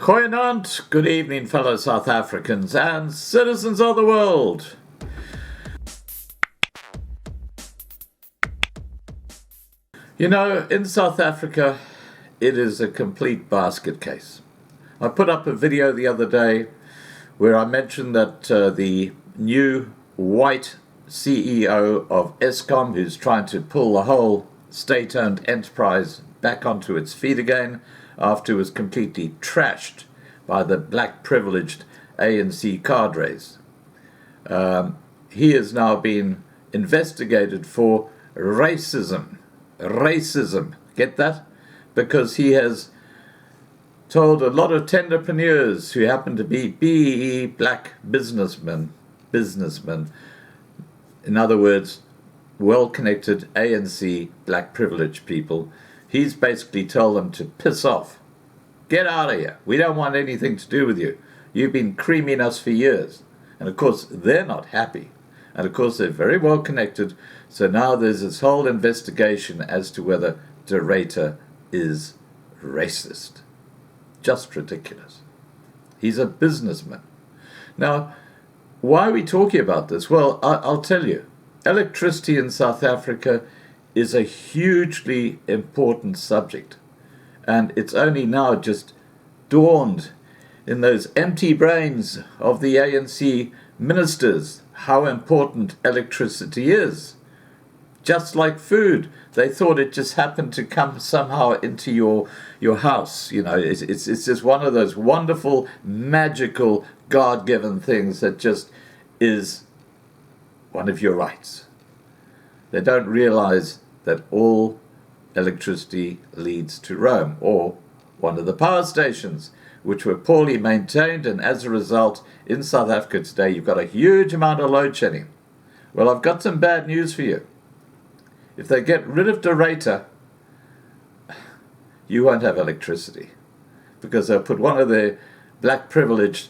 Goeienaand, good evening, fellow South Africans and citizens of the world. You know, in South Africa, it is a complete basket case. I put up a video the other day where I mentioned that the new white CEO of Eskom, who's trying to pull the whole state-owned enterprise back onto its feet again, after it was completely trashed by the black privileged ANC cadres. He is now being investigated for racism. Racism, get that? Because he has told a lot of tenderpreneurs who happen to be black businessmen, in other words, well-connected ANC black privileged people, he's basically told them to piss off. Get out of here. We don't want anything to do with you. You've been creaming us for years. And of course, they're not happy. And of course, they're very well connected. So now there's this whole investigation as to whether Ruyter is racist. Just ridiculous. He's a businessman. Now, why are we talking about this? Well, I'll tell you. Electricity in South Africa is a hugely important subject. And it's only now just dawned in those empty brains of the ANC ministers how important electricity is. Just like food, they thought it just happened to come somehow into your house. You know, it's just one of those wonderful, magical, God-given things that just is one of your rights. They don't realize that all electricity leads to Rome, or one of the power stations, which were poorly maintained, and as a result, in South Africa today, you've got a huge amount of load shedding. Well, I've got some bad news for you. If they get rid of Ruyter, you won't have electricity, because they'll put one of their black privileged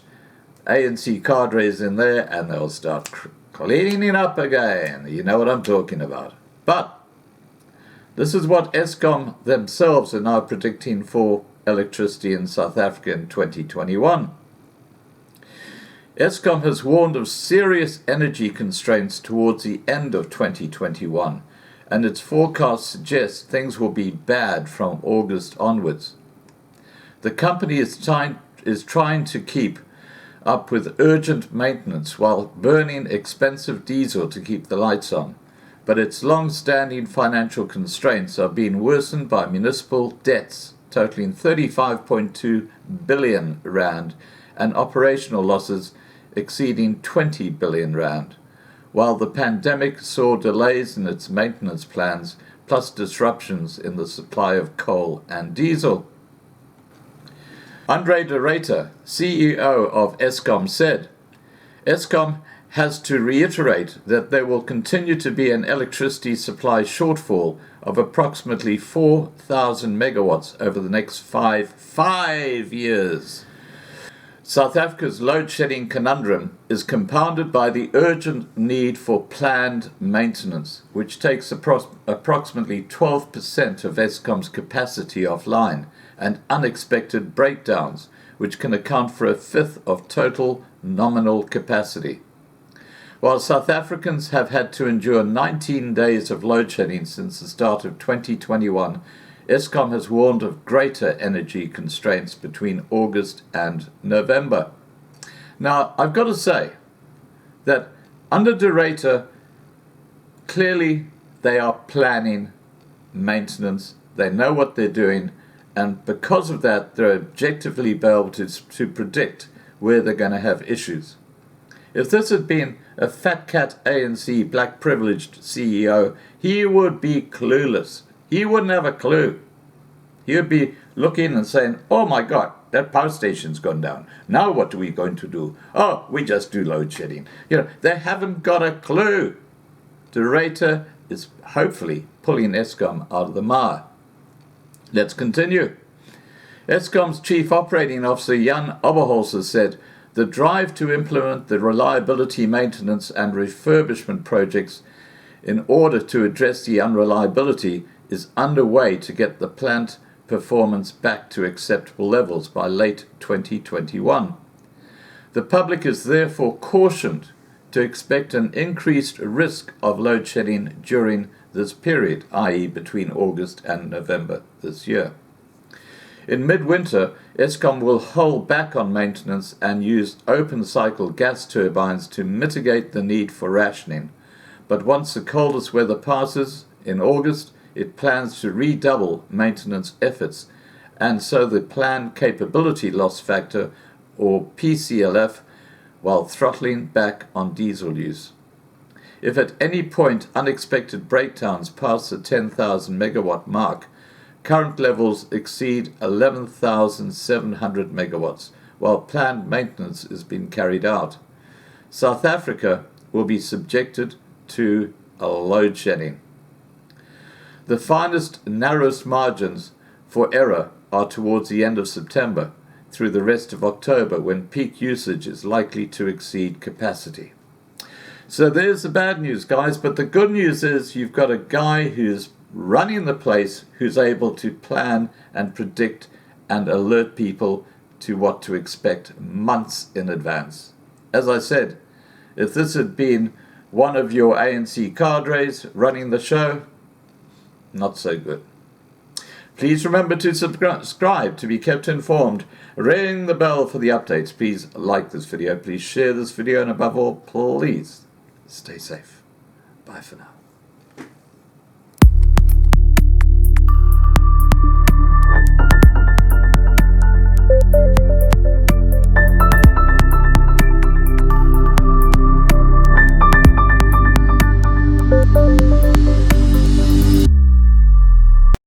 ANC cadres in there, and they'll start cleaning it up again. You know what I'm talking about. But this is what Eskom themselves are now predicting for electricity in South Africa in 2021. Eskom has warned of serious energy constraints towards the end of 2021, and its forecast suggests things will be bad from August onwards. The company is trying to keep up with urgent maintenance while burning expensive diesel to keep the lights on. But its long-standing financial constraints are being worsened by municipal debts totaling 35.2 billion rand and operational losses exceeding 20 billion rand, while the pandemic saw delays in its maintenance plans plus disruptions in the supply of coal and diesel. Andre de Ruyter, CEO of Eskom, said, Eskom has to reiterate that there will continue to be an electricity supply shortfall of approximately 4,000 megawatts over the next five years. South Africa's load-shedding conundrum is compounded by the urgent need for planned maintenance, which takes approximately 12% of Eskom's capacity offline, and unexpected breakdowns, which can account for a fifth of total nominal capacity. While South Africans have had to endure 19 days of load shedding since the start of 2021, Eskom has warned of greater energy constraints between August and November. Now, I've got to say that under De Ruyter, clearly they are planning maintenance, they know what they're doing, and because of that, they're objectively able to predict where they're going to have issues. If this had been a fat cat ANC black privileged CEO, he would be clueless. He wouldn't have a clue. He would be looking and saying, oh my God, that power station's gone down. Now what are we going to do? Oh, we just do load shedding. You know, they haven't got a clue. De Ruyter is hopefully pulling Eskom out of the mire. Let's continue. Eskom's Chief Operating Officer Jan Oberholzer said, the drive to implement the reliability maintenance and refurbishment projects in order to address the unreliability is underway to get the plant performance back to acceptable levels by late 2021. The public is therefore cautioned to expect an increased risk of load shedding during this period, i.e. between August and November this year. In midwinter, Eskom will hold back on maintenance and use open-cycle gas turbines to mitigate the need for rationing. But once the coldest weather passes, in August, it plans to redouble maintenance efforts, and so the planned capability loss factor, or PCLF, while throttling back on diesel use. If at any point unexpected breakdowns pass the 10,000 megawatt mark, current levels exceed 11,700 megawatts, while planned maintenance is being carried out. South Africa will be subjected to a load shedding. The finest, narrowest margins for error are towards the end of September through the rest of October, when peak usage is likely to exceed capacity. So there's the bad news, guys, but the good news is you've got a guy who's running the place, who's able to plan and predict and alert people to what to expect months in advance. As I said, if this had been one of your ANC cadres running the show, not so good. Please remember to subscribe to be kept informed. Ring the bell for the updates. Please like this video. Please share this video. And above all, please stay safe. Bye for now.